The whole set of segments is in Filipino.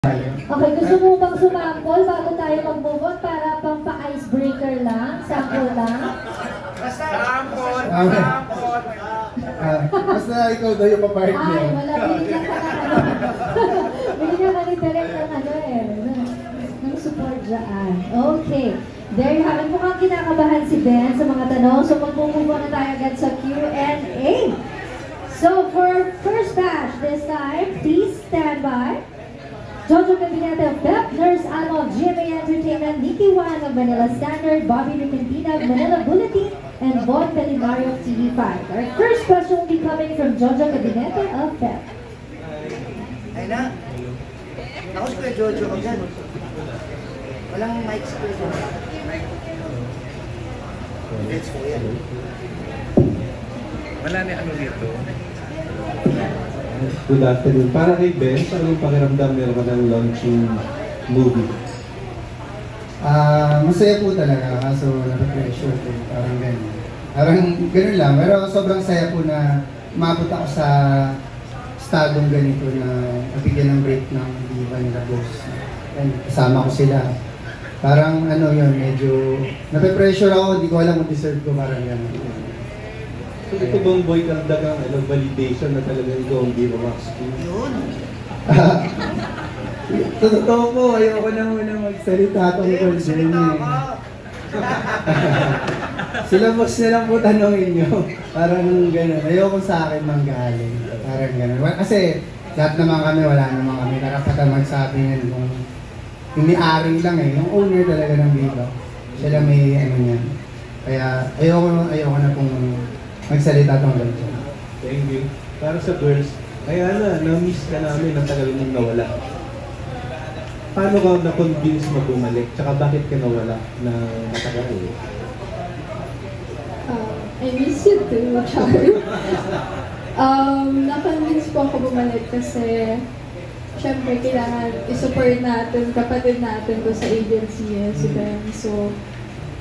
Okay, gusto mo bang sumample bago tayo mag-move on para pang pa-icebreaker lang? Sample lang? Sample! Basta ikaw daw yung pa-partner. Ay, wala. Binigyan ka na binigyan ka ni Direk ng ng support dyan. Okay. There you have it. Mukhang kinakabahan si Ben sa mga tanong. So mag-move on na tayo agad sa Q&A. So for first batch this time, please stand by. Jojo Gabinete of Pep, Nurse Alma of GMA Entertainment, Nikki Wang of Manila Standard, Bobby Ricantina of Manila Bulletin, and Bon Pelinario of TV5. Our first question will be coming from Jojo Gabinete of Pep. Ay na. Ako si Kuya Jojo ko dyan. Walang mic sa Kuya Jojo. Let's go yan. Wala na ano dito. Good afternoon. Para kay Ben, anong pakiramdam meron ka ng launching movie? Masaya po talaga, kaso na-pressure po, parang ganun. Parang ganun lang, pero sobrang saya po na umabot ako sa estadong ganito na nabigyan ng break ng diva nila boss. And kasama ko sila. Parang ano yun, medyo nape-pressure ako, hindi ko alam kung deserve ko, parang ganun. So ito bang boy kardagang validation na talagang ikaw ang Diva Max King? Yun. Totoo po, ayoko na muna magsalita tungkol dyan eh. Sila boss na lang po tanongin nyo. Parang gano'n. Ayoko sa akin manggaling. Parang gano'n. Kasi lahat naman kami, wala naman kami. Karapatan magsabi yan kung yung may-ari lang eh. Yung owner talaga ng Viva. Siya lang may ano yan. Kaya ayoko na pong magsalita tungkol dyan. Thank you. Para sa girls, kaya na-miss ka namin ang tagal mong nawala. Paano ka na-convince mo bumalik? Tsaka bakit ka nawala na matagal? I miss you too, Char. Na-convince po ako bumalik kasi syempre kailangan i-support natin, kapatid natin ko sa agency si Ben. So,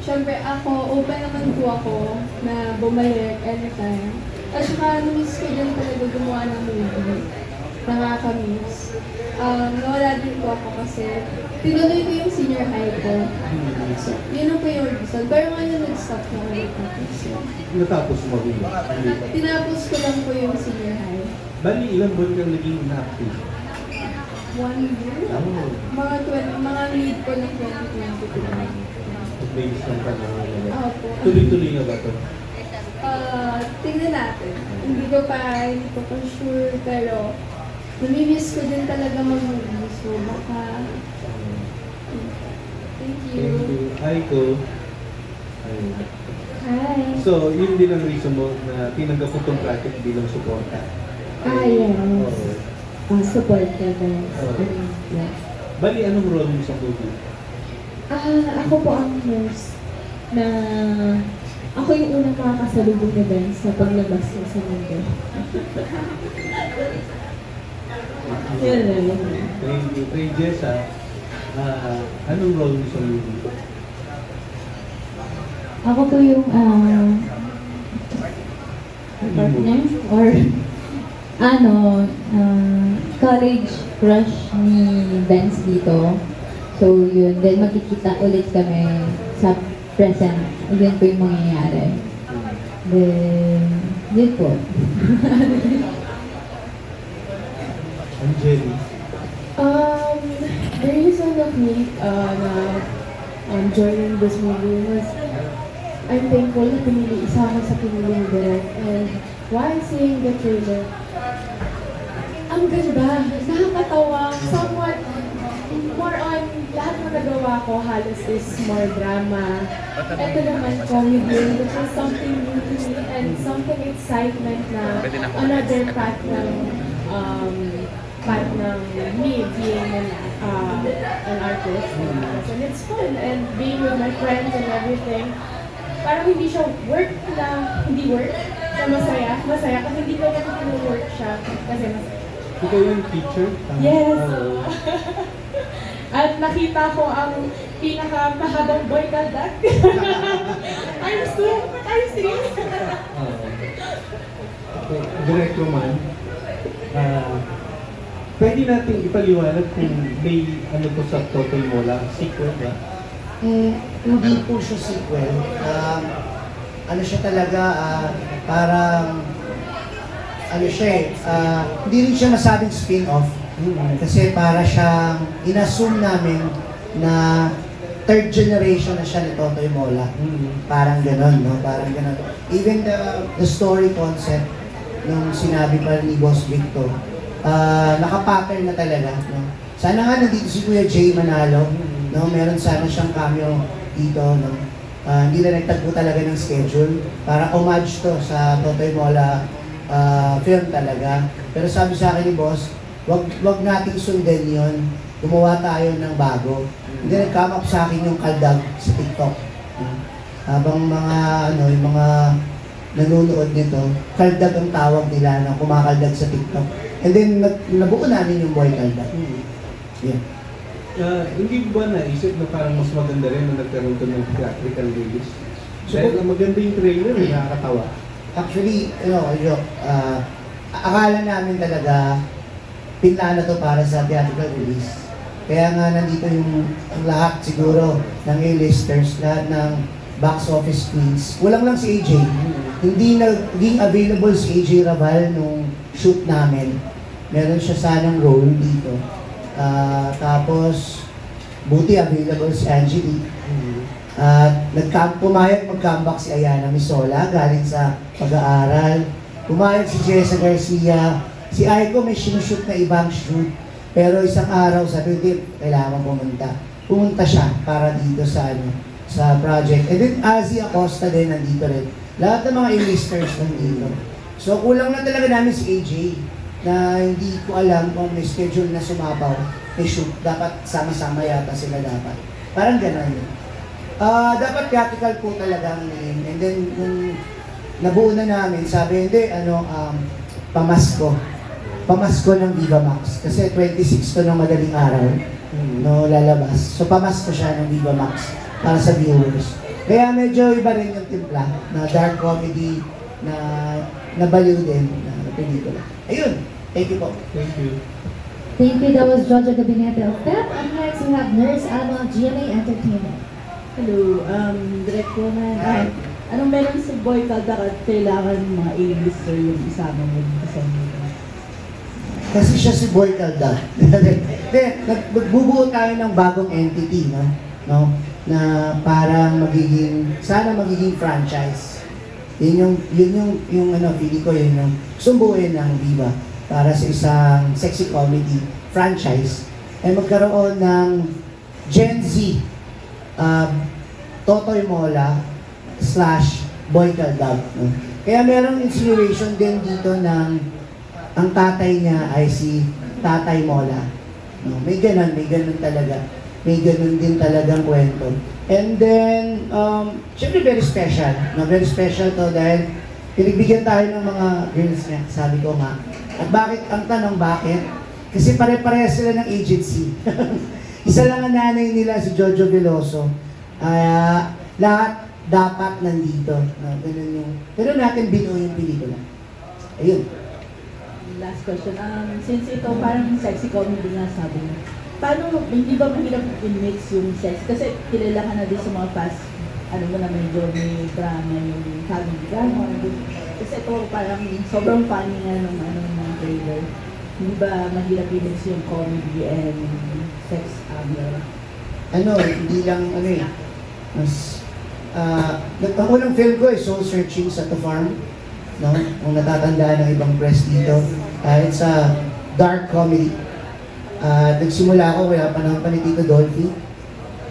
syempre ako, open naman po ako na bumalik anytime. At saka na-miss ko din talaga gumawa ng movie. Nakaka-miss. Nawala din po ako kasi tinuloy ko yung senior high ko. So, yun po yung reason. Pero ngayon nag-stop na ulit ako. So, Natapos mo rin. tinapos ko lang po yung senior high. Bali, ilang buwan kang naging inactive? 1 year? Mga lead ko ng 2022. Based lang ka na Opo. tuloy-tuloy na ba ito? Tingnan natin. Hindi ko pa sure, pero namimiss ko din talaga mag-movie. So, baka... Thank you. Thank you. Hi, Ko. Hi. So, yun din ang reason mo na tinanggap mo itong project bilang suporta. Yes. Support ka guys. Yeah. Bali, anong role mo sa movie? Ako po ang nurse na ako yung unang makakasalubong ni Ben sa paglabas niya sa mundo. Yun lang. Thank you. Kay Jessa, anong role mo sa movie? Ako po yung partner or college crush ni Benz dito. So yun, then magkikita ulit kami sa present. Yun po yung mangyayari. Then, yun po. Angeli. The reason of me joining this movie was I'm thankful na isa ako sa pinili ni Direk. And while seeing the trailer, ang ganda, nakakatawa, somewhat more on lahat ng nagawa ko halos is more drama. Ito naman comedy, which is something new to me and something excitement na another path ng me being an artist. And it's fun and being with my friends and everything. Parang hindi siya work na hindi work. So masaya kasi hindi ko na work siya kasi masaya. Ikaw yung teacher? Yes! At nakita ko ang pinaka-mahabang boy kaldag. I'm still. Okay, direct naman. Pwede natin ipaliwanag kung may ano to sa Totoy Mola, sequel ba? Hindi po siya sequel. Ano siya talaga, parang, ano siya hindi rin siya masabing spin-off. Kasi para siyang, inassume namin na third generation na siya ni Totoy Mola. Parang ganon, no? Parang ganon. Even the story concept, nung sinabi pa ni Boss Victor, nakapattern na talaga, no? Sana nga nandito si Kuya Jay Manalo, no? Meron sana siyang cameo dito, no? Hindi na nagtagpo talaga ng schedule. Para homage to sa Totoy Mola film talaga. Pero sabi sa akin ni Boss, wag nating sundan yun. Gumawa tayo ng bago. Hindi nag-come up sa akin yung kaldag sa TikTok. Habang mga, yung mga nanonood nito, kaldag ang tawag nila na kumakaldag sa TikTok. And then, nabuo namin yung Boy Kaldag. Yeah. Hindi ba naisip na parang mas maganda rin na nagkaroon to ng theatrical release? Dahil maganda yung trailer, nakakatawa. Actually, akala namin talaga pinlano to para sa theatrical release. Kaya nga nandito yung lahat siguro ng A-listers, lahat ng box office queens. Walang lang si AJ. Hindi naging available si AJ Raval nung shoot namin. Meron siya sanang role dito. Tapos, buti available si Angie Lee. Pumayag mag-comeback si Ayana Misola galing sa pag-aaral. Pumayag si Jessa Garcia. Si Aiko may sinushoot na ibang shoot. Pero isang araw, sabi ko, kailangan pumunta. Pumunta siya para dito sa project. And then, Azzy Acosta din nandito rin. Lahat ng mga A-listers nandito. So, kulang na talaga namin si AJ na hindi ko alam kung may schedule na sumabaw, may shoot. Dapat sama-sama yata sila dapat. Parang gano'n. Dapat theatrical po talaga ang name. And then, kung nabuo na namin, sabi, hindi, pamasko. Pamasko ng Viva Max. Kasi 26 to ng madaling araw, no, lalabas. So, pamasko siya ng Viva Max para sa viewers. Kaya medyo iba rin yung timpla na dark comedy na nabaliw din na pelikula. Ayun. Thank you po. Thank you. Thank you. That was Jojo Gabinete of PEP. Up next, we have Nurse Alma of GMA Entertainment. Hello, direct ko na. Anong meron sa Boy Kaldag at kailangan mga A-lister yung isama mo dito sa movie? Kasi siya si Boy Kaldag. Magbubuo tayo ng bagong entity, no? Na parang sana magiging franchise. Yun yung feeling ko, yun yung sumbuin ng Viva para sa isang sexy comedy franchise. Ay magkaroon ng Gen Z Totoy Mola / Boy Kaldag. No? Kaya merong inspiration din dito ng ang tatay niya ay si Tatay Mola. No? May ganun talaga. May ganun din talagang kwento. And then, syempre very special. No? Very special to dahil pinagbigyan tayo ng mga girls niya, sabi ko nga. At bakit? Ang tanong, bakit? Kasi pare-parehas sila ng agency. Isa lang ang nanay nila, si Jojo Veloso. Lahat dapat nandito. No? Ganun yung, pero natin binuo yung pelikula. Ayun. Last question. Since ito parang sexy comedy nga sabi mo, paano, hindi ba mahirap i-mix yung sex? Kasi kilala ka na din sa mga past, mo na medyo may drama, yung family drama. Kasi ito parang sobrang funny nga ng mga trailer. Hindi ba mahirap i-mix yung comedy and sex angle? Hindi lang, mas, ang unang film ko ay Soul Searching sa The Farm. No? Kung natatandaan ng ibang press dito. It's a dark comedy. Nagsimula ako, wala pa naman pa ni Tito Dolphy.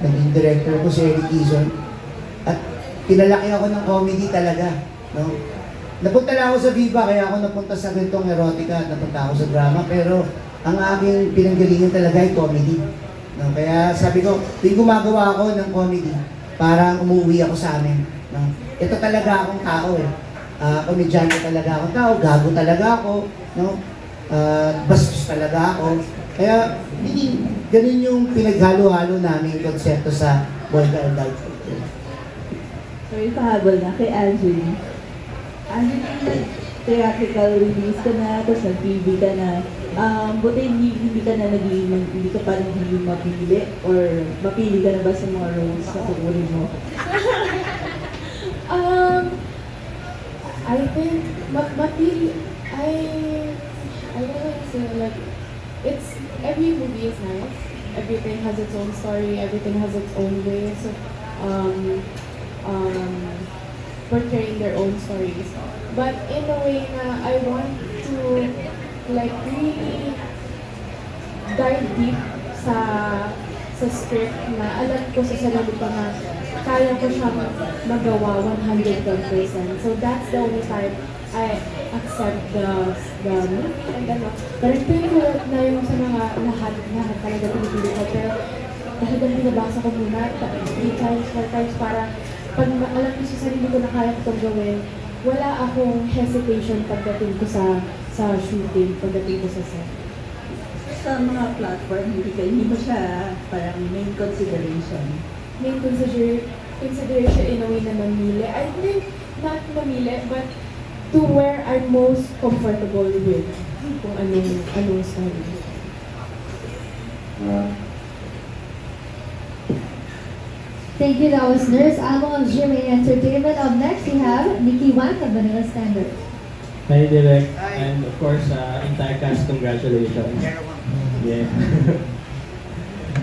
Naging director ko si Eric Quezon. At pinalaki ako ng comedy talaga. No? Napunta lang ako sa Viva, kaya ako napunta sa ganitong erotica at napunta ako sa drama. Pero ang aking pinanggalingan talaga ay comedy. No? Kaya sabi ko, gumagawa ako ng comedy. Parang umuwi ako sa amin. No? Ito talaga akong tao komedyante talaga akong tao, gago talaga ako, no? Bastos talaga ako. Kaya, ganun yung pinaghalo-halo namin konsepto sa Boy Kaldag. So, ipahabol na kay Angeline. Angeline, theatrical release ka na, tapos nag-TV ka na. buti hindi ka na hindi ka pa naging mapili or mapili ka na ba sa mga roles na kukunin mo? I think I don't know say like it's every movie is nice. Everything has its own story. Everything has its own way. So portraying their own stories. But in a way na I want to like really dive deep sa script na alam ko sa sarili ko na kaya ko siyang magawa 110%. So that's the only time I accept the movie and parang pinag na yung sa mga lahat talaga pinipili ko. Pero dahil binabasa ko muna 3 times, 4 times para pag alam ko sa sarili ko na kaya ko itong gawin, wala akong hesitation pagdating ko sa shooting, pagdating ko sa set. Sa mga platform, hindi mo siya parang main consideration. Main consideration in a way na mamili. I think not mamili, but to where I'm most comfortable with kung anong story. Thank you, that was Nurse Amo of GMA Entertainment. Up next, we have Nikki Wan of Vanilla Standard. Hi, Direk. And of course, entire cast, congratulations. Yeah.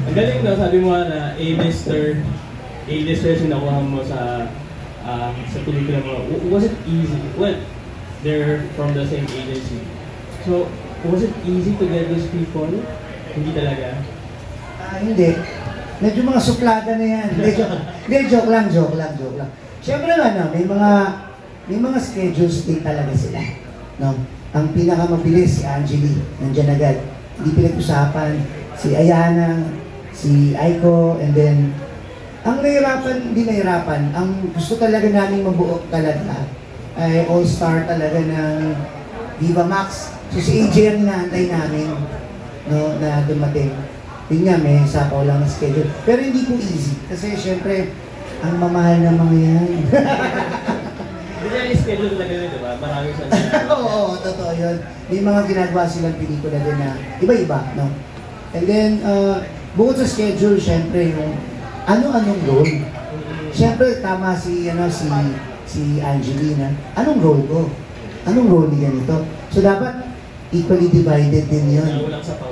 Ang galing no, sabi mo na A-lister yung nakuha mo sa pelikula mo. Was it easy? Well, they're from the same agency. So, was it easy to get those people? Hindi talaga? Hindi. Medyo mga suplada na yan. Joke lang. Siyempre may mga schedules din talaga sila. No? Ang pinakamabilis si Angeli, nandiyan agad. Hindi pinag-usapan. Si Ayana, si Aiko, and then, hindi nahirapan. Ang gusto talaga namin mabuo talaga ay all-star talaga ng Viva Max. So si AJ ang inaantay namin, no, na dumating. Yun nga, may sapaw lang na schedule. Pero hindi po easy. Kasi syempre, ang mamahal ng mga yan. Hindi na schedule talaga rin, diba? Maraming sa Oo, totoo yun. May mga ginagawa silang pelikula din na iba-iba, no? And then, bukod sa schedule, syempre, yung ano-anong role. Syempre, tama si Angelina. Anong role ko? Anong role ni ganito? So, dapat equally divided din yun.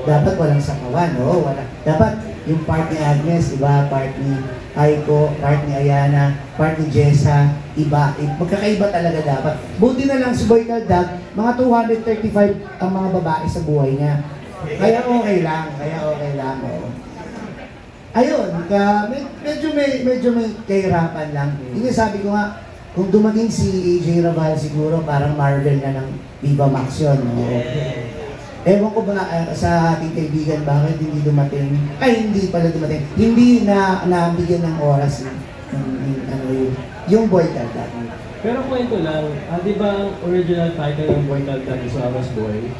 Dapat walang sapawan, no? Dapat yung part ni Agnes, iba, part ni Aiko, part ni Ayana, part ni Jessa, iba. Magkakaiba talaga dapat. Buti na lang si Boy Caldag, mga 235 ang mga babae sa buhay niya. Kaya okay lang. Oo. Ayun, medyo may kahirapan lang. Hindi sabi ko nga, kung dumating si AJ Rabal siguro parang Marvel na ng Viva Max yun. No? Ewan ko ba sa ating kaibigan bakit hindi dumating, hindi pala dumating, hindi na nabigyan ng oras yung Boy Caldag. Pero kwento lang, di ba ang original title ng Boy Caldag is Mama's Boy?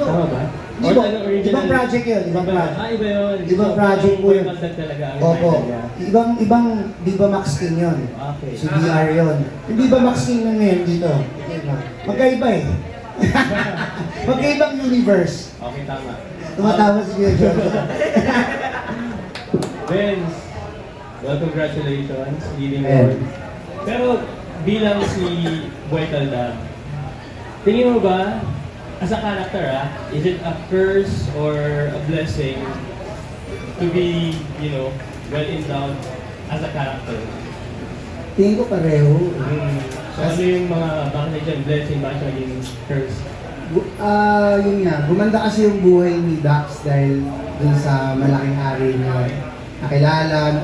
No. Tama ba? Ibang project yun. Iba yun. Ibang project po Boy yun. Caldag talaga ang Opo. title niya. Ibang Viva Max King yun. Okay. Si VR yun. Yung Viva Max King na ngayon dito. Magkaiba eh. Magkaibang universe. Okay, tama. Tumatawa si Kuya Jojo. Vince, well, congratulations, leading Ayan. role. Pero bilang si Boy Caldag, tingin mo ba, as a character, is it a curse or a blessing to be, well endowed as a character? Tingin ko pareho. So ano yung mga, bakit na dyan, blessing, bakit siya naging curse? Yun nga, gumanda kasi yung buhay ni Dax dahil dun sa malaking hari niya. Nakilala,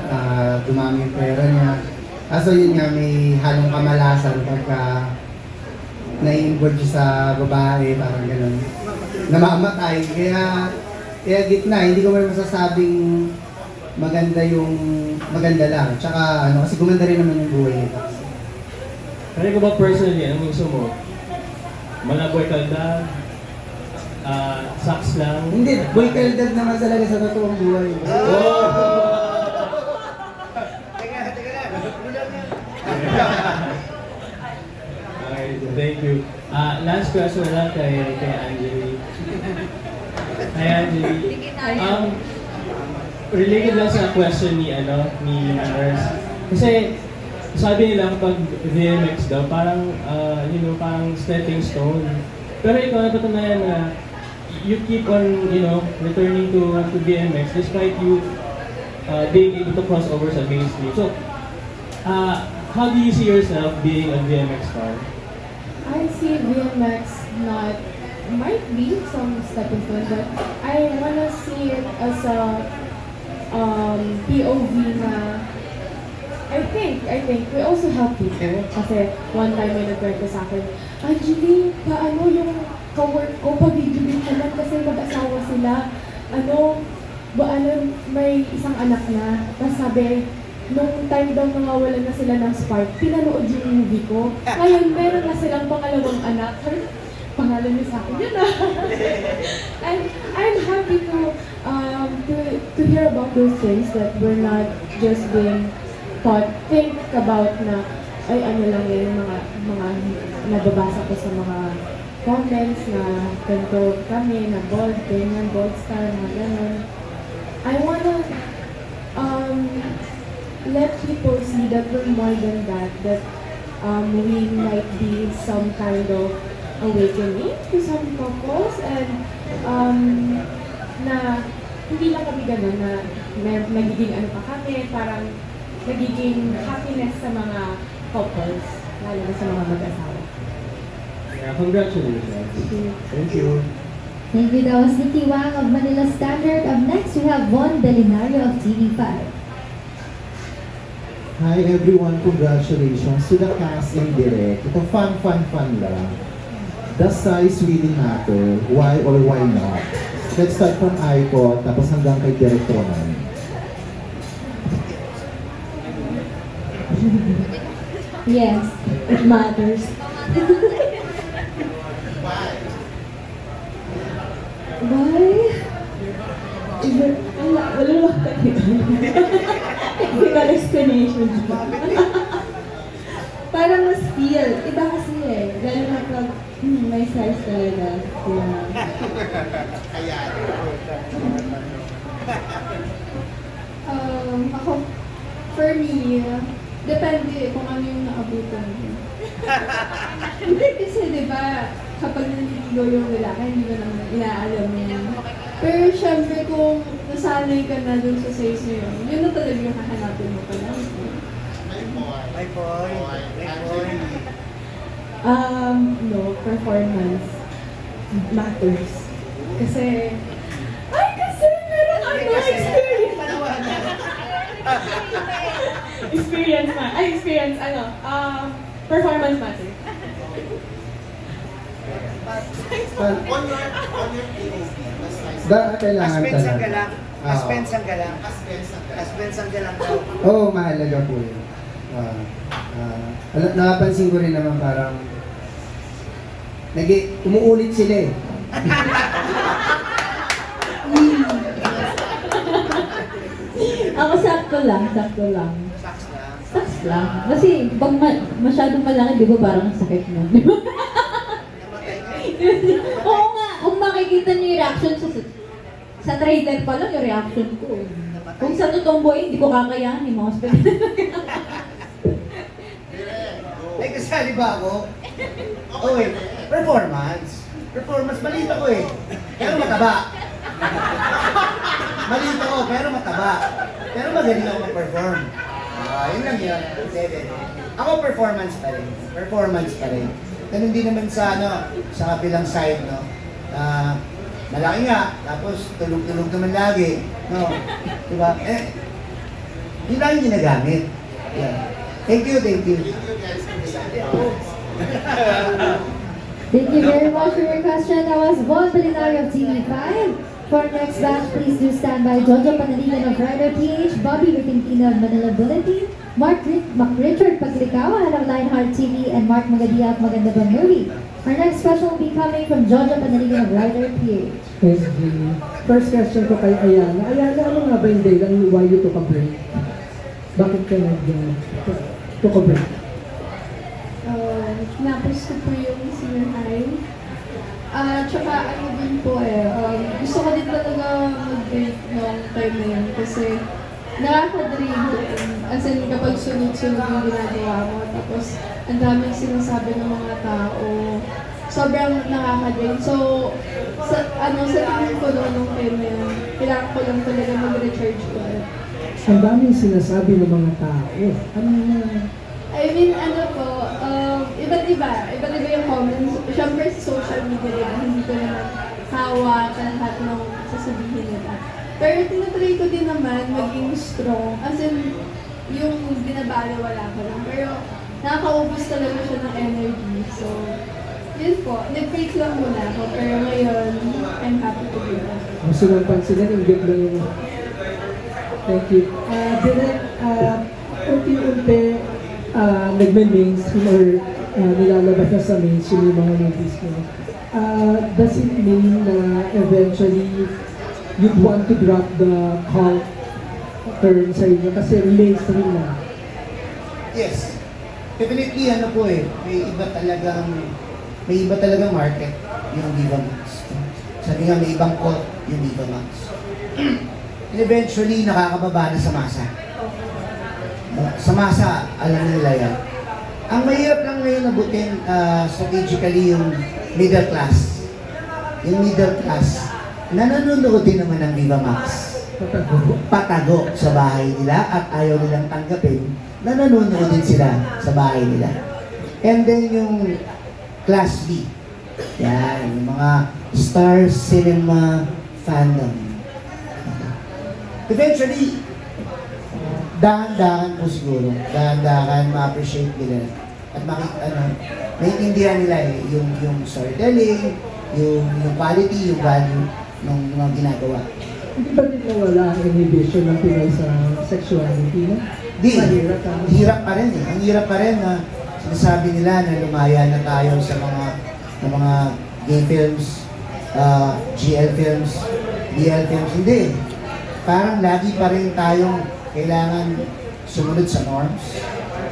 dumami yung pera niya. Kaso yun nga, may halong kamalasan pagka na-involve siya sa babae, parang gano'n. Namamatay. Kaya gitna, hindi ko may masasabing maganda lang. Tsaka kasi gumanda rin naman yung buhay ni Dax. Kaya ko ba personally, anong gusto mo? Boy Caldag, sucks lang? Hindi, Boy Caldag naman talaga sa totoong buhay. Okay, thank you. Last question na lang kay Angeli. Hi, Angeli. Related lang sa question ni Nurse. Kasi sabi nila kapag VMX daw, parang parang stepping stone. Pero ikaw napatunayan na you keep on, returning to VMX despite you being able to cross over sa mainstream. So, how do you see yourself being a VMX star? I see VMX might be some stepping stone, but I wanna see it as a POV na I think we also help people. Kasi one time may nagkwento sa akin, Angeli, paano yung ka-work ko pag-video ko lang kasi mag-asawa sila. May isang anak na. Tapos sabi, nung time daw nawawalan na sila ng spark, pinanood yung movie ko. Ngayon, meron na silang pangalawang anak. Pangalan niya sa akin, yun na. And I'm happy to hear about those things that we're not just being taught. Think about na, ay ano lang yun, mga nababasa ko sa mga comments na ganito kami, na bold, ganyan, bold star, mga ganun. I wanna let people see that we're more than that we might be some kind of awakening to some couples and na hindi lang kami ganun na nagiging ano pa kami, parang nagiging happiness sa mga couples, lalo na sa mga mag-asawa. Yeah, congratulations. Thank you. Thank you. That was Nikki Wang of Manila Standard. Up next, we have Von Delinario of TV5. Hi everyone, congratulations to the cast and direct. Ito fun lang. Does size really matter? Why or why not? Let's start from Icon, tapos hanggang kay Direct Roman. Yes, it matters. Why? Wala lang technical explanation. Parang mas feel. Iba kasi lalo na pag may size talaga. Ako, for me, depende kung ano yung naabutan mo. Hindi kasi, di ba, kapag naliligo yung lalaki, hindi mo naman inaalam mo. Pero syempre, kung nasanay ka na dun sa size na yun na talaga yung hahanapin mo pa lang. My boy. No, performance matters. Kasi meron experience. Performance matters. Kailangan Aspense ang talaga. galang. Aspense ang galang. Aspense ang galang daw. Oo, mahalaga po yun. Nakapansin ko rin naman parang umuulit sila eh. Ako sakto lang. Saks lang. Kasi pag masyadong malaki, di ba parang ang sakit mo? Di ba? Oo nga, kung makikita niyo yung reaction sa trailer pa lang yung reaction ko. Kung sa totoong buhay, hindi ko kakayanin mga hospital. Ay, kasali ba ako? Performance. Performance, maliit ako eh. Pero mataba. Maliit ako, pero mataba. Pero magaling ako mag-perform. Yun lang yun. Ako performance pa rin. Performance pa rin. Ganun din naman sa kabilang side, no? Malaki nga, tapos tulog-tulog naman lagi. No? Diba? Yun lang yung ginagamit. Yeah. Thank you. Thank you very much for your question. That was Von Delinario of TV5. For our next batch, please do stand by Jojo Panaligan of Rider PH, Bobby Ricantino of Manila Bulletin, Richard Paglikawan of Lionheart TV, and Mark Magadia of Maganda Ba Movie. Our next question will be coming from Jojo Panaligan of Rider PH. First question ko kay Ayana. Ayana, ano nga ba yung dahilan why you took a break? Bakit ka took a break? Napos ko po yung senior high. Tsaka ano din po gusto ko din time na yun kasi nakaka-drain din. As in, kapag sunod-sunod yung ginagawa mo, tapos ang daming sinasabi ng mga tao, sobrang nakaka-drain. So, sa tingin ko noon nung time na yun, kailangan ko lang talaga mag-recharge ulit. Ang daming sinasabi ng mga tao. Ano na? I mean, iba't iba yung comments. Siyempre sa social media rin, hindi ko naman hawak lahat ng sasabihin nila. Pero tinatry ko din naman maging strong. As in, yung binabaliwala ko lang. Pero nakakaubos talaga siya ng energy. So, yun po. Nag-break lang muna ako. Pero ngayon, I'm happy to be back. Gusto mong pansinin, ingit lang yun. Thank you. Direk, unti-unti, nagme-mainstream or nilalabas na sa mainstream yung mga movies mo. Does it mean na eventually you'd want to drop the cult term sa inyo kasi mainstream na? Yes. Definitely, may iba talagang market yung Viva Max. Sabi nga, may ibang cult yung Viva Max. And eventually, nakakababa na sa masa. Sa masa, alam nila yan. Ang mahirap lang ngayon abutin strategically yung middle class. Yung middle class, na nanonood din naman ng Viva Max. Patago sa bahay nila at ayaw nilang tanggapin na nanonood din sila sa bahay nila. And then yung Class B. Yan, yung mga Star Cinema fandom. Eventually, dahan-dahan po siguro. Dahan-dahan ma-appreciate nila. At maintindihan nila yung storytelling, yung quality, yung value ng mga ginagawa. Hindi ba din nawala ang inhibition ng Pinoy sa sexuality? No? Di, hirap pa rin eh. Ang hirap pa rin na sinasabi nila na lumaya na tayo sa mga gay films, GL films, BL films. Hindi. Parang lagi pa rin tayong kailangan sumunod sa norms.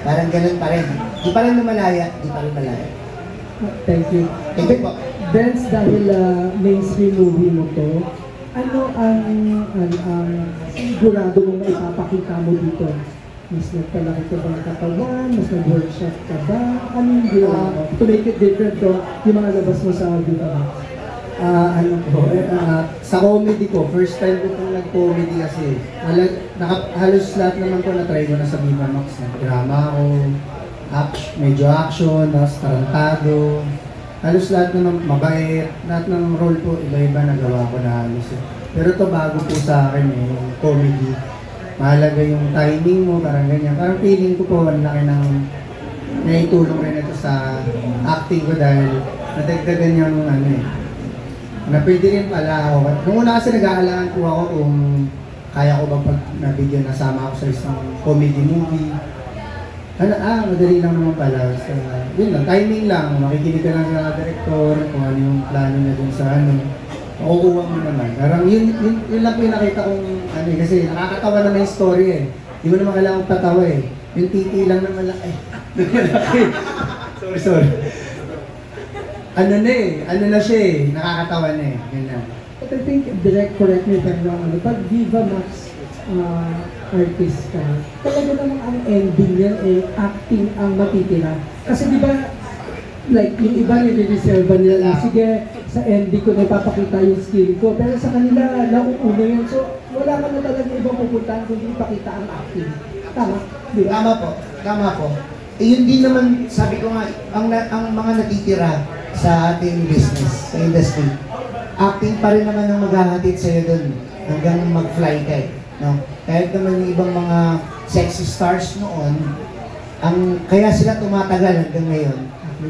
Parang ganun pa rin. Di pa rin lumalaya, di pa rin malaya. Thank you. Thank you po. Benz, dahil mainstream movie mo to, ano ang sigurado mong ipapakita mo dito? Mas nagpalaki ka ba ng katawan? Mas nag-workshop ka ba? Anong ginawa mo? To make it different to, yung mga labas mo sa video. Sa comedy ko, first time ko pong nag-comedy kasi halos lahat naman ko na-try ko na sa Viva Max. Drama ako, medyo action, tarantado. Halos lahat naman mabait, lahat ng role ko, iba-iba nagawa ko na halos. Pero ito bago po sa akin yung comedy. Mahalaga yung timing mo, parang ganyan. Parang feeling ko po, ang laki ng naitulong rin ito sa acting ko dahil nadagdagan yung na pwede rin pala ako. Nung una kasi nag-aalangan po ako kung kaya ko bang pag nabigyan nasama ako sa isang comedy movie. Madali lang naman pala. So, yun lang, timing lang. Makikinig ka lang sa director, kung ano yung plano na dun sa makukuha mo naman. Parang yun lang po yung nakita kong kasi nakakatawa naman yung story eh. Hindi mo naman kailangan patawa eh. Yung titi lang naman lang sorry. Ano na siya eh, nakakatawa na eh. Yun lang. But I think, direct, correct me if I'm wrong, pag Viva Max artist ka, talaga namang ang ending yan acting ang matitira. Kasi di ba, like, yung iba nire-reserve nila na, sige, sa ending ko na ipapakita yung skill ko. Pero sa kanila, nauuna yun. So, wala ka na talaga ibang pupuntahan kundi ipakita ang acting. Tama? Di ba? Tama po. Yun din naman, sabi ko nga, ang mga natitira sa ating business, sa industry, acting pa rin naman ang maghahatid sa'yo dun hanggang mag-fly ka eh. No? Kahit naman yung ibang mga sexy stars noon, kaya sila tumatagal hanggang ngayon,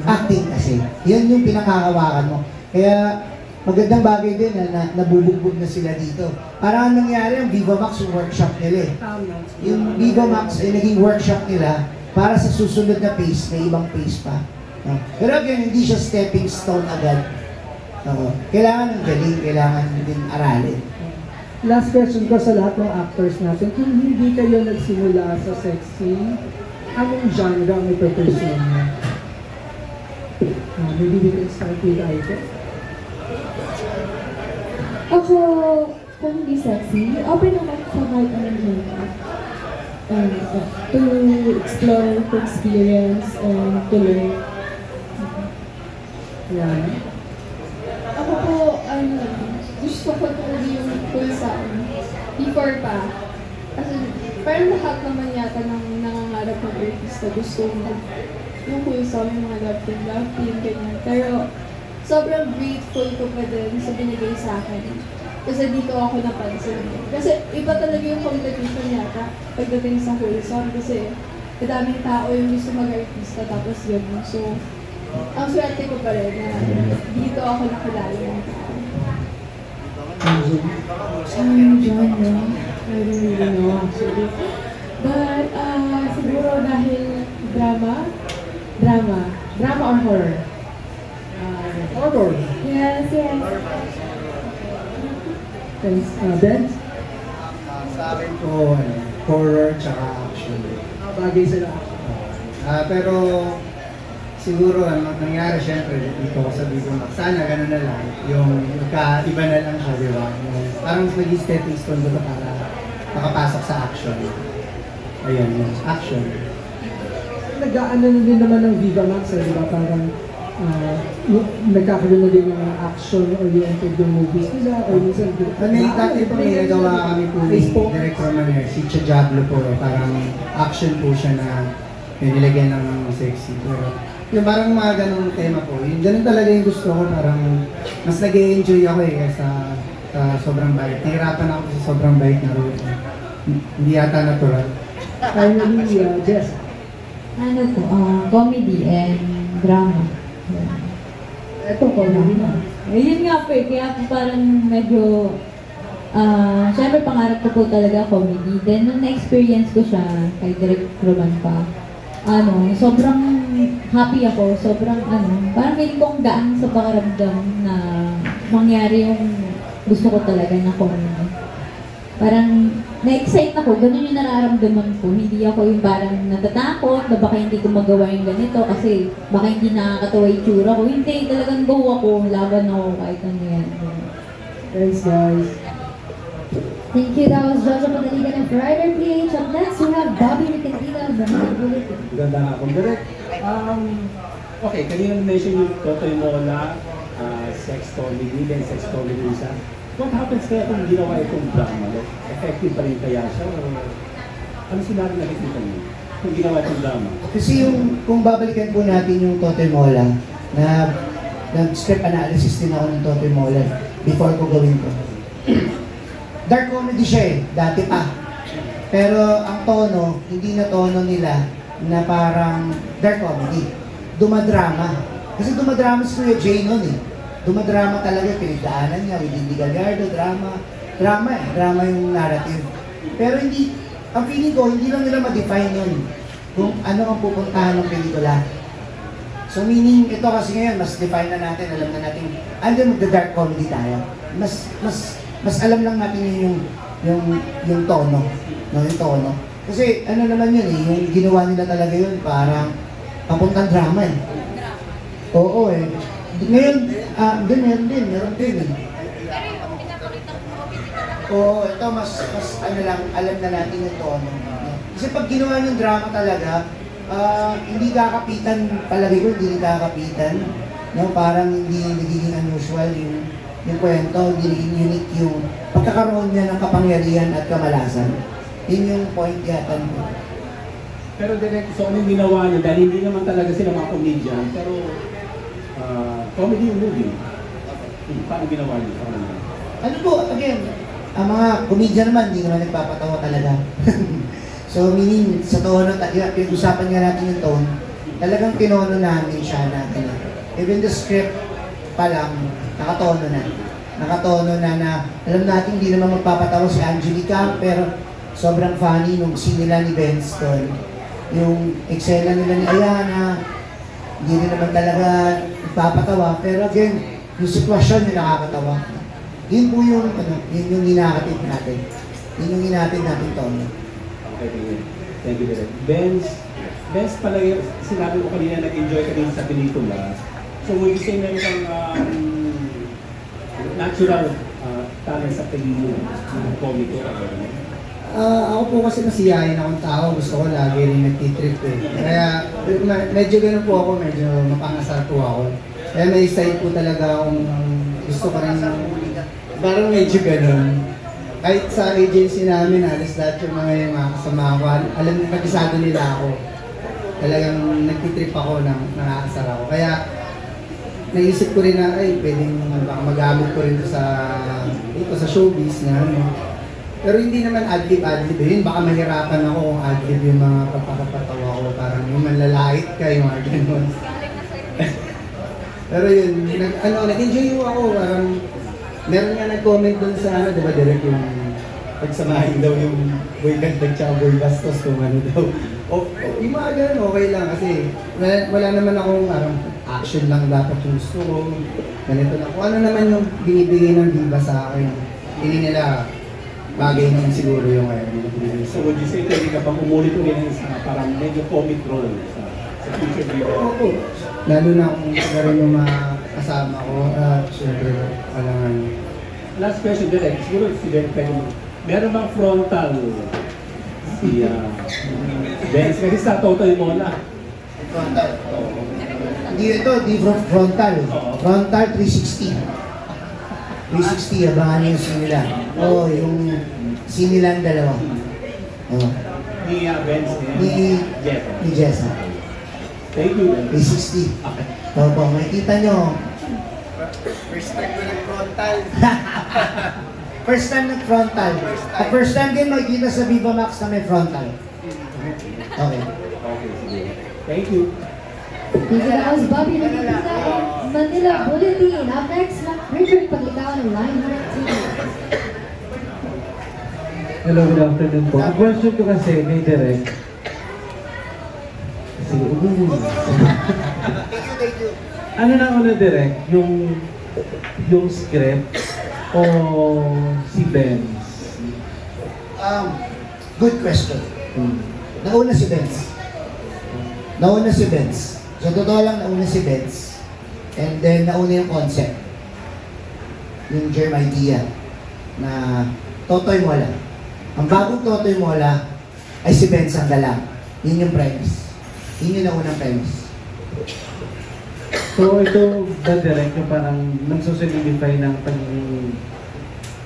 acting kasi. Yan yung pinakakawakan mo. Kaya magandang bagay din na nabubugbog na sila dito. Parang nangyari yung Viva Max yung workshop nila eh. Yung Viva Max ay naging workshop nila para sa susunod na phase, may ibang phase pa. No? Pero again, hindi siya stepping stone agad. No? Kailangan ng galing, kailangan din aralin. Last question ko sa lahat ng actors natin, kung hindi kayo nagsimula sa sexy, anong genre ang ipapursue niyo? Maybe we can start with Aiko. Ako, kung hindi sexy, open naman sa kahit anong gender. And to explore, to experience, and to learn. Yan. Ako po, gusto ko talaga yung full sound. Before pa. Kasi parang lahat naman yata ng nangangarap ng artista gusto mo yung full sound, yung mga love team, ganyan. Pero sobrang grateful ko pa din sa binigay sa akin. Kasi dito ako napansin. Kasi iba talaga yung competition yata pagdating sa full sound. Kasi madaming tao yung gusto mag-artista tapos gano'n. So, ang swerte ko pa rin na dito ako nakilala ng tao. Genre, I don't really know actually. But siguro dahil drama or horror? Horror. Yes. Thanks. Ben? Sa akin po, horror tsaka action. Bagay sila. Pero siguro ang nangyari syempre dito ko sa Viva Max, sana ganun na lang, yung magkaiba na lang siya, di ba? Parang naging stepping stone ko para makapasok sa action. Ayun, yung action. Nag-aano na din naman ng Viva Max, di ba? Parang nagkakaroon na din ng action-oriented yung movies nila, or minsan... May dati po may nagawa kami po ni Director Manuel, si Chajablo po, parang action po siya na nilagyan ng sexy. Pero yung parang mga ganong tema po, yung ganun talaga yung gusto ko, parang mas nag-e-enjoy ako sa sobrang bait. Nahirapan ako sa sobrang bait na role. Hindi yata natural. Finally, Jess. Ano po, comedy and drama. Ito ko na. Yun nga po kaya po parang medyo, syempre pangarap ko po talaga comedy. Then nung na-experience ko siya kay Direk Roman pa, sobrang happy ako, parang feeling kong gaan sa pakaramdam na mangyari yung gusto ko talaga na comedy. Parang na-excite ako, ganun yung nararamdaman ko. Hindi ako yung parang natatakot na baka hindi ko magawa yung ganito kasi baka hindi nakakatawa yung tsura ko. Hindi, talagang go ako, laban ako kahit ano yan. Thanks, guys. Thank you, that was Jojo Madaligan and Friday PH. Up next, we have Bobby Nicandina of the Bulletin. Ganda nga akong direct. Okay, kanina na-mention yung Totoy Mola, sex comedy, then sex comedy isa. What happens kaya kung ginawa itong drama? Like, effective pa rin kaya siya? O ano sinabi nakikita niyo kung ginawa itong drama? Kasi kung babalikan po natin yung Totoy Mola, na nag-script analysis din ako ng Totoy Mola before ko gawin ko. Dark comedy siya dati pa. Pero ang tono, hindi na tono nila na parang dark comedy. Dumadrama. Kasi dumadrama si Kuya Jay noon Dumadrama talaga, pinagdaanan niya, with Indy Gallardo, drama. Drama yung narrative. Pero ang feeling ko, hindi lang nila ma-define yun kung ano ang pupuntahan ng pelikula. So meaning, ito kasi ngayon, mas define na natin, alam na natin, magda-dark comedy tayo. Mas alam lang natin yung tono. No, yung tono. Kasi ano naman yun yung ginawa nila talaga yun, parang papuntang drama Oo Ngayon, meron din. Oo, ito mas alam na natin yung tono. Kasi pag ginawa yung drama talaga, hindi kakapitan, palagi ko hindi kakapitan. No, parang hindi nagiging unusual yung kwento, hindi naging unique yung pagkakaroon niya ng kapangyarihan at kamalasan. Yun yung point yata mo. Pero direct, so anong ginawa niyo? Dahil hindi naman talaga sila mga comedian, pero comedy yung movie. Paano ginawa niyo? Ano po, again, ang mga komedya naman, hindi naman nagpapatawa talaga. So, meaning, sa tono, yung usapan nga natin yung tone, talagang tinono namin siya natin. Even the script pa lang, nakatono na alam natin hindi naman magpapatawa si Angelica, pero sobrang funny nung scene nila ni Benston. Yung eksena nila ni Ayana, hindi rin naman talaga nagpapatawa, pero again, yung sitwasyon yung nakakatawa. Yun po yung, yun yung hinakatid natin. Yun yung hinatid natin tono. Okay, thank you, Direk. Benz, palagi, sinabi ko kanina, nag-enjoy ka din sa pelikula. So, would you say meron kang natural talent sa pelikula ng komiko? Ako po kasi masiyahin akong tao. Gusto ko lagi rin nagtitrip eh. Kaya medyo ganun po ako, medyo mapangasar po ako. Kaya may side po talaga akong gusto ko rin parang medyo ganun. Kahit sa agency namin, halos lahat yung mga kasama ko, alam nyo, nagisado nila ako. Talagang nagtitrip ako, nakakasar ako. Kaya naisip ko rin na, pwedeng baka magamit ko rin dito sa showbiz na ano. Pero hindi naman adlib yun. Baka mahirapan ako kung adlib yung mga pagpapatawa ko. Parang yung manlalait ka, yung mga ganun. Pero yun, nag-enjoy ako. Parang, meron nga nag-comment dun sa di ba, direct yung pagsamahin daw yung boy gantag tsaka boy bastos kung ano daw. Yung mga ganun, okay lang kasi wala naman akong parang action lang dapat yung gusto ko. Ganito lang. Kung ano naman yung binibigay ng diva sa akin, hindi nila bagay naman siguro yung binibigay sa So would you say pwede ka pang umulit ulit sa parang medyo comic role sa future diva? Oo. Lalo na kung rin yung mga kasama ko, syempre wala nga. Last question, direct. Siguro si Direk pwede mo. Meron bang frontal si Benz? Kasi sa Totoy Mola. Frontal. Hindi ito, di frontal. Frontal 360. 360, abangan yung sinilan. Yung sinilan dalawa. Ni Benz Ni Jessa. Thank you. 360. Okay. Opo, makikita nyo. First time ko nag-frontal. First time nag-frontal. First time din makikita sa Viva Max na may frontal. Okay. Thank you. Thank you, that was Bobby Nakikita in Manila Bulletin. Up next, Richard Paglikaw ng Line Heart TV. Hello, good afternoon po. Ang question ko kasi kay Direk. Sige, Thank you. Ano na una, Direk? Yung script o si Benz? Good question. Nauna si Benz. Sa totoo lang, nauna si Benz. And then, nauna yung concept. Yung germ idea na Totoy Mola. Ang bagong Totoy Mola ay si Benz ang galang. Yun yung premise. Yun yung naunang premise. So ito ba direct yung parang nagsusolidify ng pagiging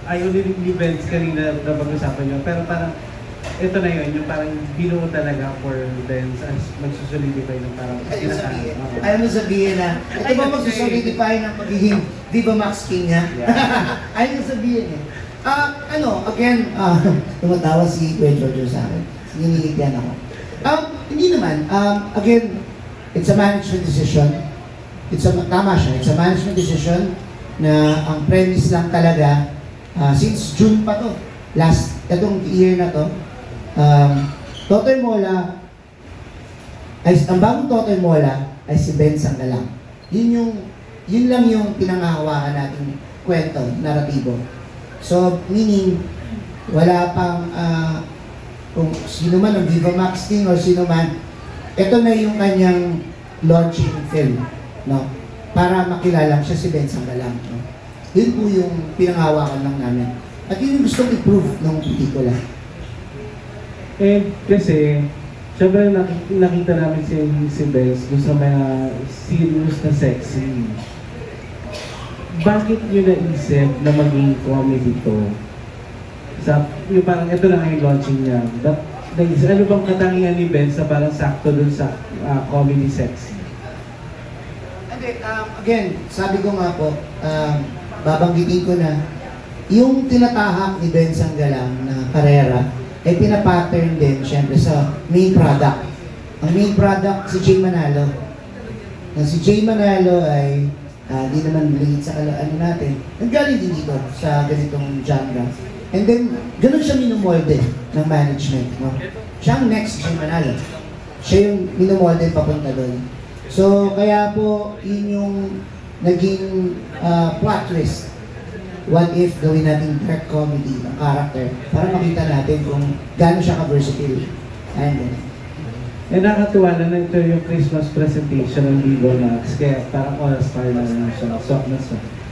ayaw ni Benz kanina na pag-usapan nyo, pero parang ito na yun, yung parang binuo talaga for Benz as magsusolidify ng parang Ayaw mo sabihin na ito ba magsusolidify ng pagiging Viva Max King niya? Ayaw mo sabihin eh. Again, tumatawa si Kuya Jojo sa akin. Niniligyan ako. Hindi naman. Again, it's a management decision. Tama siya. It's a management decision na ang premise lang talaga, since June pa to, itong year na to, Totoy Mola, ang bagong Totoy Mola ay si Benz ang galang. Yun lang yung pinangahawakan nating kwento, naratibo. So, meaning, wala pang, kung sino man ang Viva Max King or sino man, ito na yung kanyang launching film, no? Para makilala siya si Benz ang galang, no? Yun po yung pinangahawakan lang namin. At yun yung gusto i-prove ng pelikula. Kasi, syempre nakita namin si Benz doon sa mga serious na sexy. Bakit nyo naisip na maging comedy to? Yung parang ito na yung launching niya. Ano bang katangian ni Benz na parang sakto doon sa comedy sexy? Again, sabi ko nga po, babanggitin ko na, yung tinatahak ni Benz ang galang na karera, ay pinapattern din, syempre, sa main product. Ang main product, si Jay Manalo. Si Jay Manalo ay, di naman late sa ano natin, nanggaling din dito sa ganitong genre. And then, ganun siya minumolde ng management. No? Siya ang next Jay Manalo. Siya yung minumolde papunta doon. So, kaya po, yun yung naging plot twist. What if gawin natin dark comedy ng character para makita natin kung gaano siya ka-versatile. Ayun. Nakatuwa na ito yung Christmas presentation ng Viva Max, kaya parang all-star na siya. So,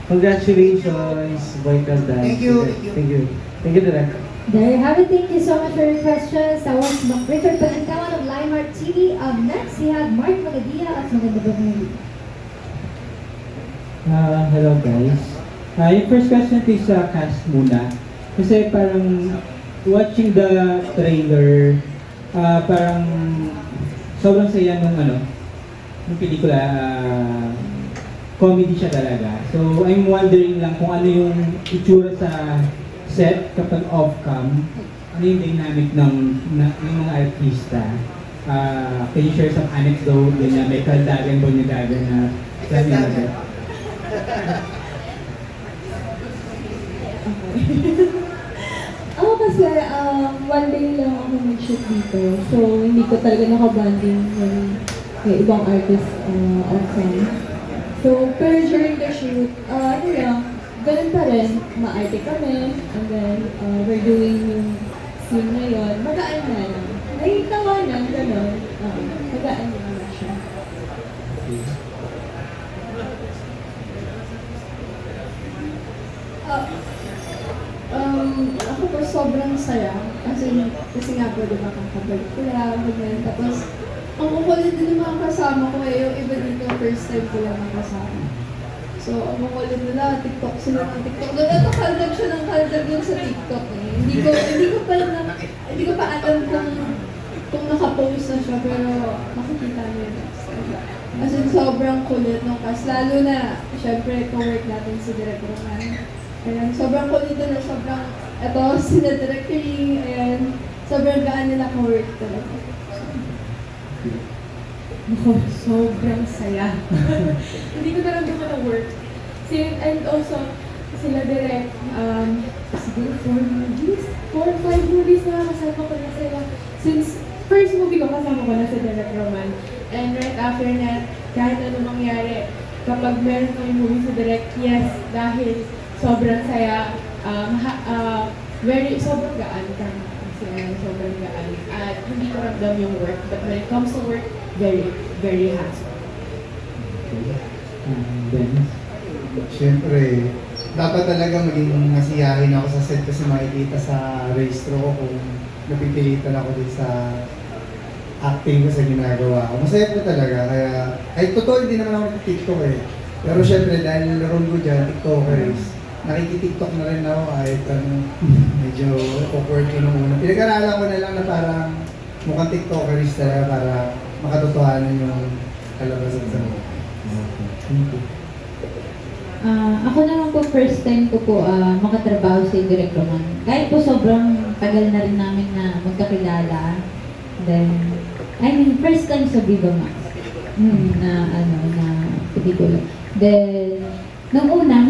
Congratulations, Boy Caldan. Thank you. Thank you. Thank you, Direk. There you have it. Thank you so much for your questions. That was Richard Palintawan of Lionheart TV. Next, we have Mark Magadia at Maganda Ba Movie. Hello guys. Yung first question is sa cast muna. Kasi parang watching the trailer, parang sobrang saya nung yung pelikula, comedy siya talaga. So I'm wondering lang kung ano yung itsura sa set kapag off-cam, ano yung dynamic ng mga artista. Can you share some anecdote din na may kaldagan, bonyodagan na Ako kasi, one day lang ako nag-shoot dito. So, hindi ko talaga nakabanding yung ibang artist on-cam. So, pero during the shoot, ganun pa rin, maarte kami, and then we're doing yung scene na yun, magaan na lang. May tawanan, ganun, magaan na lang siya. Ako po sobrang saya kasi nga po diba kakabalik ko lang, ganyan. Tapos ang kukulit din yung mga kasama ko yung iba dito first time ko lang nakasama. So ang kukulit nila, TikTok sila ng TikTok. Doon ito kaldag siya ng kaldag yun sa TikTok eh. Hindi ko pa alam kung nakapost na siya pero makikita niyo next time. As in sobrang kulit nung cast, lalo na syempre co-work natin si Direk Roman. Ayan, sobrang kulit na sobrang, ito, sila directory, ayan, sobrang gaan nila ka-work talaga. Sobrang saya. Hindi ko naramdaman ang work. And also, sila direct, siguro 4 or 5 movies na kasama ko na sila. Since first movie ko kasama ko na si Direk Roman. And right after that, kahit ano mangyari, kapag meron kami movie sa Direk, yes, dahil sobrang saya, sobrang gaan kami. Sobrang gaan. At hindi ko ramdam yung work, but when it comes to work, very, very hands-on. Siyempre, dapat talaga maging masiyahin ako sa set kasi makikita sa registro ko kung napipilitan ako din sa acting ko sa ginagawa ko. Masaya po talaga, kaya, ay totoo hindi naman ako nag-TikTok eh. Pero syempre, dahil role ko dyan, TikTokers, nakikitiktok na rin ako kahit medyo awkward ko nung una. Pinag-aralan ko na lang na parang mukhang TikTokers talaga para makatotohanan yung kalabasan sa mga. Ako naman po, first time ko po makatrabaho sa Direk Roman. Kahit po sobrang tagal na rin namin na magkakilala. Then, first time sa Viva Max. Na pelikula. Then, nung una,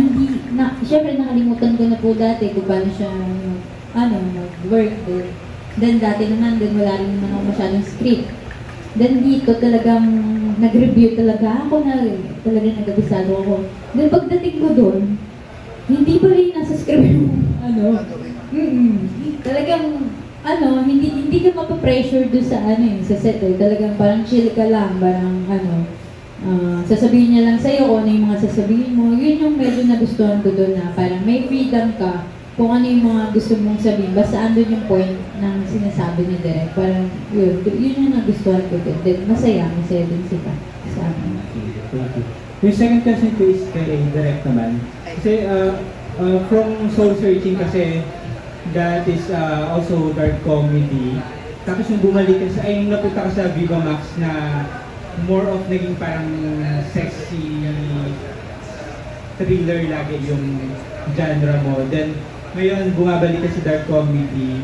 syempre nakalimutan ko na po dati kung paano siya, mag-work. Then, dati naman, wala rin naman ako masyadong script. Then, dito talagang nag-review talaga ako na talagang nag-abisado ako. Then, pagdating ko doon, hindi pa rin nasa script yung, talagang, hindi ka mapapressure doon sa, sa set eh. Talagang parang chill ka lang, parang, sasabihin niya lang sa'yo kung ano yung mga sasabihin mo. Yun yung medyo nagustuhan ko doon na parang may freedom ka kung ano yung mga gusto mong sabihin. Basta andun yung point ng sinasabi ni Direk. Parang yun yung nagustuhan ko doon. Then masaya din sila sa amin. Thank you. Yung second question ko is kay Direk naman. Kasi from Soul Searching kasi that is also dark comedy. Tapos yung bumalik ka yung napunta ka sa Viva Max na more of naging parang sexy thriller lagi yung genre mo. Then, ngayon bumabalik ka sa dark comedy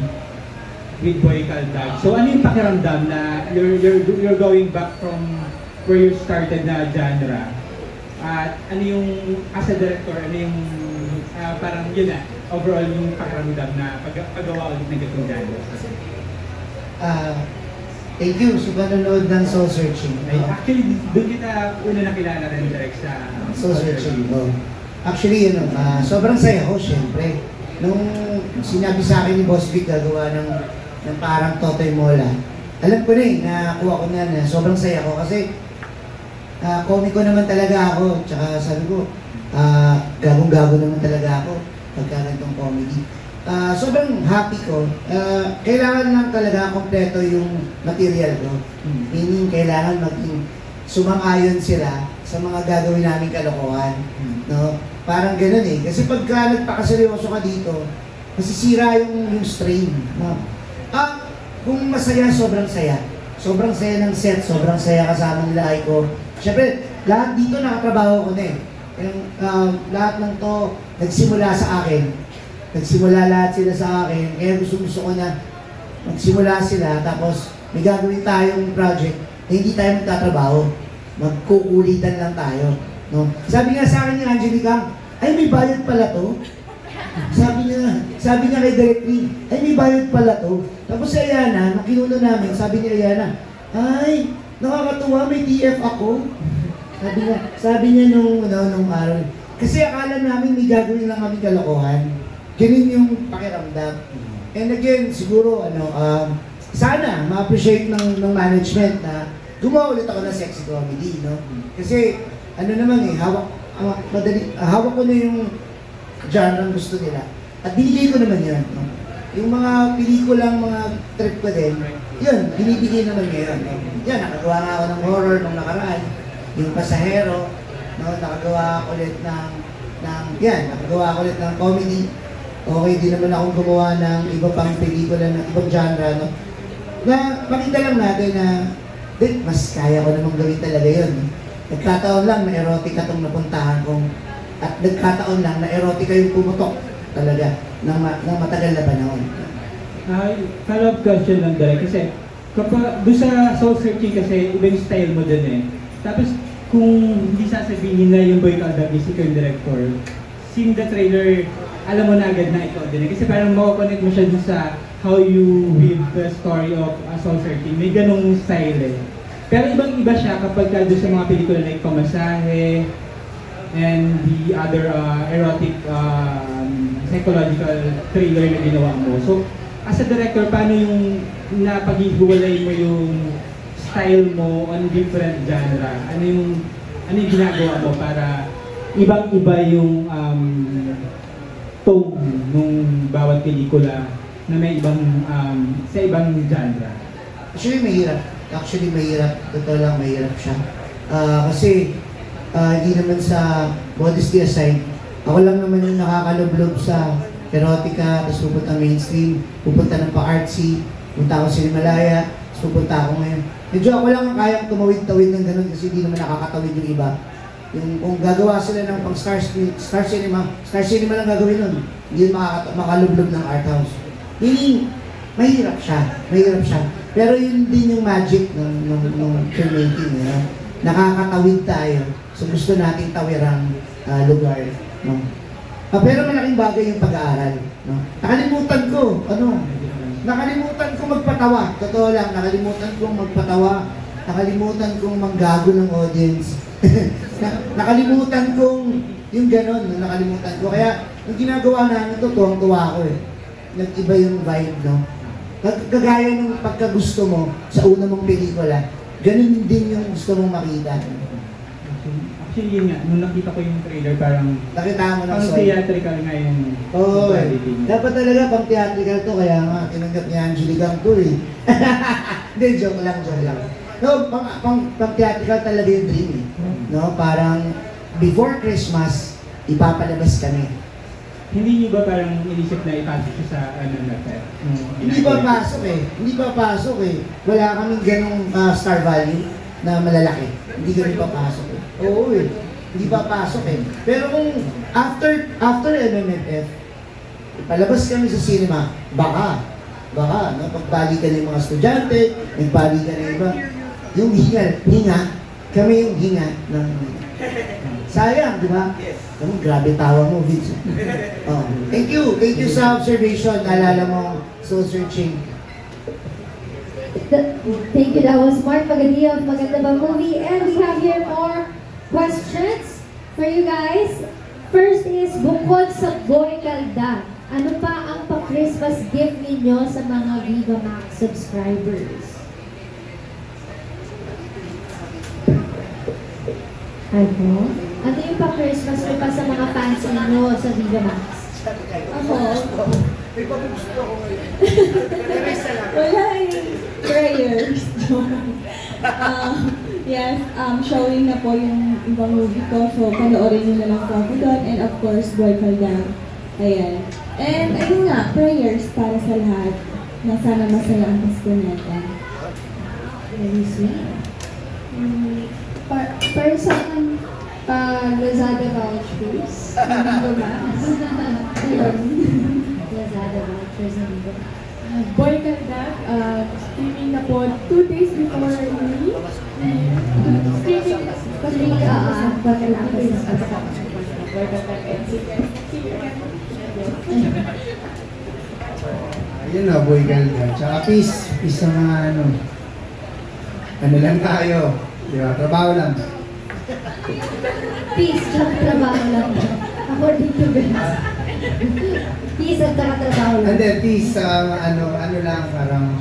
with Boy Caldag. So, ano yung pakiramdam na you're going back from where you started na genre? At ano yung, as a director, ano yung parang yun na, overall yung pakiramdam na paggawa ulit ng ganitong genre? Thank you sa panonood ng Soul Searching. Actually, doon kita una nakilala rin direct sa Soul Searching. Actually, sobrang saya ko, syempre. Nung sinabi sa akin ni Boss Vic gagawa ng parang Totoy Mola, alam ko rin, nakuha ko na sobrang saya ko kasi komiko naman talaga ako. Tsaka sabi ko, Gagong-gago naman talaga ako pagka ganitong comedy. Sobrang happy ko. Kailangan lang talaga kompleto yung material ko. Meaning, kailangan maging sumang-ayon sila sa mga gagawin naming kalokohan. No? Parang ganun eh. Kasi pagka nagpakaseryoso ka dito, masisira yung strain. No? Kung masaya, sobrang saya. Sobrang saya ng set, sobrang saya kasama nila Aiko. Siyempre, lahat dito nakatrabaho ko na eh. Lahat ng to, nagsimula sa akin. Nagsimula lahat sila sa akin. Kaya gusto ko na magsimula sila, tapos may gagawin tayong project na hindi tayo magtatrabaho. Magkukulitan lang tayo. No? Sabi nga sa akin ni Angelica, ay may bayad pala to. Sabi niya kay Direk Lee, ay may bayad pala to. Tapos si Ayana, nung kinuno namin, sabi ni Ayana, ay, nakakatuwa, may TF ako. Sabi niya nung araw. Kasi akala namin may gagawin lang kami kalokohan. Ganun yung pakiramdam. And again, siguro, sana ma-appreciate ng management na gumawa ulit ako ng sexy comedy, no? Kasi, hawak ko na yung genre ang gusto nila. At binigay ko naman yun, no? Yung mga pelikulang, mga trip ko din, yun, binibigay naman ngayon. Yan, nakagawa nga ako ng horror nung nakaraan. Yung Pasahero, no? Nakagawa ako ulit nakagawa ako ulit ng comedy. Okay din naman akong gumawa ng iba pang pelikula ng ibang genre, no? Na makita lang natin na mas kaya ko namang gawin talaga yun. Nagkataon lang na erotica itong napuntahan ko. At nagkataon lang na erotica yung pumutok talaga ng matagal na panahon. Follow-up question lang dahil kasi kapag doon sa soul searching kasi iba yung style mo dun eh. Tapos kung hindi sasabihin na yung Boy Caldag is ikaw yung director, seeing the trailer, alam mo na agad na ikaw din eh. Kasi parang makakonect mo siya dun sa how you weave the story of soul searching. May ganong style eh. Pero ibang-iba siya kapag doon sa mga pelikula like Pamasahe and the other erotic psychological thriller na ginawa mo. So, as a director, paano yung napaghiwalay mo yung style mo on different genre? Ano yung ginagawa mo para ibang-iba yung tone nung bawat pelikula na may ibang sa ibang genre? Actually, mahirap. Totoo lang, mahirap siya. Kasi, hindi naman sa modesty aside, ako lang naman yung nakakalublob sa erotica, tapos pupunta mainstream, pupunta ng pa-artsy, pupunta ako sa Himalaya, tapos pupunta ako ngayon. Medyo ako lang ang kayang tumawid-tawid ng ganun kasi hindi naman nakakatawid yung iba. Yung kung gagawa sila ng pang star cinema lang gagawin nun. Hindi makalublob ng art house. Meaning, mahirap siya. Pero yun din yung magic ng filmmaking. Nakakatawid tayo. So gusto nating tawirang lugar. No? Pero malaking bagay yung pag-aaral. No? Nakalimutan ko magpatawa. Totoo lang, nakalimutan kong magpatawa. Nakalimutan kong manggago ng audience. Nakalimutan kong yung ganon, nakalimutan ko. Kaya, yung ginagawa namin ito, tuwang-tuwa ako eh. Nag-iba yung vibe, no? Kagaya ng pagkagusto mo sa una mong pelikula, ganun din yung gusto mong makita. Actually, yun nga, nung nakita ko yung trailer, parang nakita mo ng soul. Theatrical nga yung dapat talaga pang theatrical to, kaya nga, tinanggap ni Angelica to eh. Hindi, joke lang. No, pang theatrical talaga yung dream eh. No, parang before Christmas, ipapalabas kami. Hindi niyo ba parang inisip na ipasok siya sa na set? Hindi pa pasok eh. Wala kaming ganong star value na malalaki. Hindi ganun papasok eh. Oo eh. Hindi pa pasok eh. Pero kung after MMFF, palabas kami sa cinema, baka, no? Pagbalikan ng mga estudyante, nagbalikan ng iba. Yung hinga, kami yung hinga ng sayang, di ba? Yes. Grabe tawa mo, Vince. Oh. Thank you sa observation. Naalala mo, soul searching. Thank you, that was Mark Pagadio of Maganda Ba Movie. And we have here more questions for you guys. First is, bukod sa Boy Caldag, ano pa ang pa-Christmas gift ninyo sa mga Viva Max subscribers? Ano? Ano yung pa-Christmas mo pa sa mga fans ninyo sa Viva Max? Ako, May papugusto ako ngayon. wala prayers. Yes, showing na po yung ibang movie ko. So, panoorin nyo na lang po ako doon. And of course, Boy Kaldag. Ayan. And ayun nga, prayers para sa lahat na sana masaya ang Pasko natin. Very sweet. Para sa akin, Lazada vouchers. Viva Max. Lazada vouchers na Viva Max. Boy Kaldag, streaming na po 2 days before release. Streaming Kasi pagkalakas sa Boy Kaldag and see you again. Ayun na, boy ganda. Tsaka peace. Peace sa mga ano. Ano lang tayo. Di ba? Trabaho lang. Peace, tsaka trabaho lang. According to Vince. Peace at tsaka trabaho lang. And then, peace sa ano lang, parang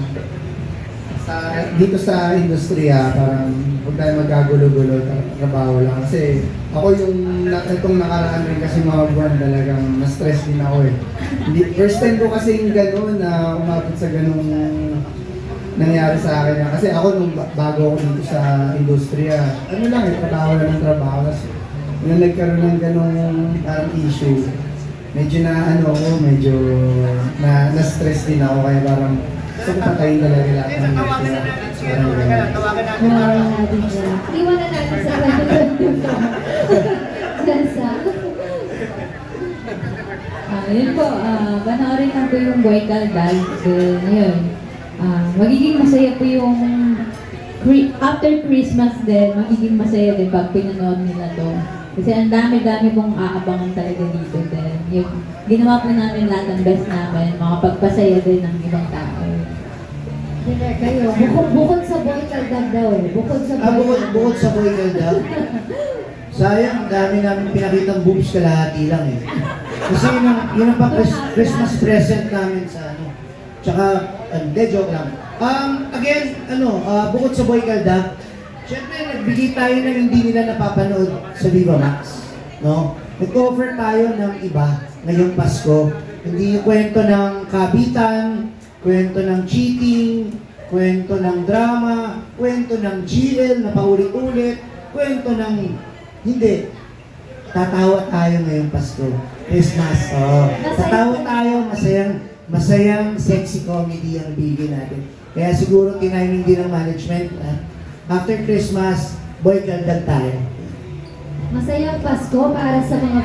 dito sa industriya, parang huwag tayo magkagulo-gulo, trabaho lang. Kasi ako itong nakaraan rin kasi mga buwan talagang na-stress din ako eh. First time ko kasi yung gano'n na umabot sa gano'ng nangyari sa akin. Kasi ako nung bago ako dito sa industriya, ano lang eh, trabaho lang ng trabaho. Kasi nung nagkaroon ng gano'ng parang issue, medyo medyo na-stress din ako kaya parang gusto ko patayin talaga lahat ng industriya. Tawagan natin siya. Iwanan natin sa 2024. Yun po, panoorin lang po yung Boy Kaldag. Ngayon, magiging masaya po yung after Christmas din, magiging masaya din pag pinanood nila to. Kasi ang dami-dami pong aabangan talaga dito din. Yung ginawa po namin lahat ng best namin, makapagpasaya din ng ibang tao. Dinner kayo. Bukod sa Boy Kaldag daw eh. Bukod sa Bukod sa Boy Kaldag. Sayang, dami namin pinakitang boobs kalahati lang eh. Kasi yun ang Christmas present namin sa ano. Tsaka, joke lang. Again, bukod sa Boy Kaldag, syempre nagbigay tayo ng hindi nila napapanood sa Viva Max. No? Nag-offer tayo ng iba ngayong Pasko. Hindi yung kwento ng kabitan, kwento ng cheating, kwento ng drama, kwento ng GL na paulit-ulit, kwento ng hindi. Tatawa tayo ngayong Pasko. Christmas. Tatawa tayo, masayang sexy comedy ang bigay natin. Kaya siguro tiniming din ng management. After Christmas, Boy Kaldag tayo. Masayang Pasko para sa mga